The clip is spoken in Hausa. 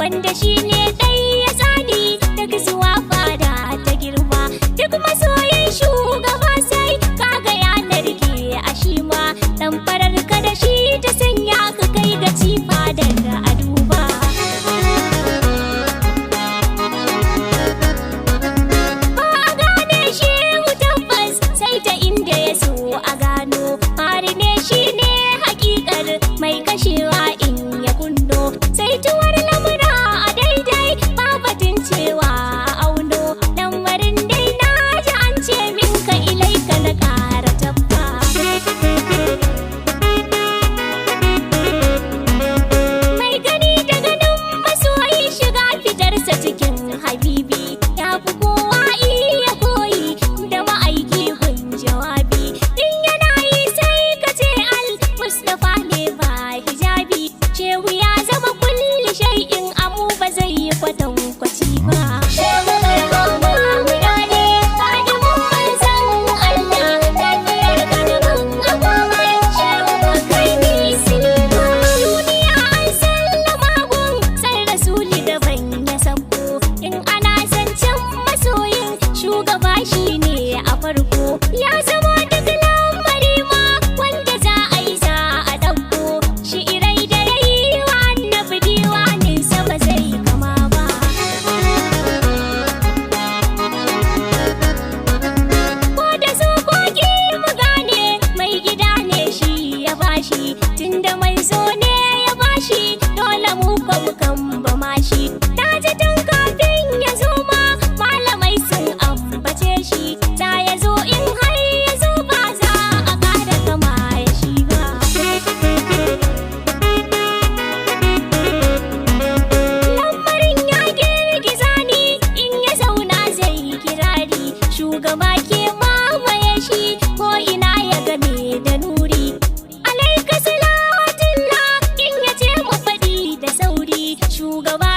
wanda shi ne ɗai ya tsani daga zuwa fada ta girma. Duk masoyin shugaba sai kaga yanar ke a shi ma ɗan farar ka da shi ta sanya ka kai ga cifa daga a duba. Ba a gane shehu tabbas sai ta inda ya so a gano. Fari ne shi ne hakikar mai kashewa in ya kunno. Sai tuwar lamura a daidai babatin cewa a auno. Lamarin dai na ji an ce min ka ilaika na ƙara tabba. Mai gani da ganin masoyi shiga fitarsa cikin habibi. Ya fi kowa iya koyi da ma'aiki gun jawabi. In yana yi sai ka ce al-Mustapha ne ba hijabi. Shehu ya zama kulli shay'in amu ba zai yi kwatankwaci ba. Shehu Barhama murade kadimin manzon Allah. Lafiyar kadimin agwamai shehu ba kai nisini ba. Duniya an sallama gun sai rasuli daban ya sabko. In ana zancen masoyin shugaba shi ne a farko. Ya zama duk lamari ma wanda za a yi za a ɗauko. Shi'irai da ya yi wa annabi diwaninsa ba zai kama ba. Ko da sokoki mu gane mai gida ne shi ya bashi. Tunda manzo ne ya bashi dole mu kan ba mashi. Ta ji tun kafin ya zo ma malamai sun ambace shi. Za ya zo in har ya zo ba za a ƙara kama ya shi ba. Lamarin ya girgiza ni in ya zauna zai kirari. Shugaba ke mamaye shi ko ina ya game da nuri. Alaika salatullah in ya ce mu faɗi da sauri. Shugaba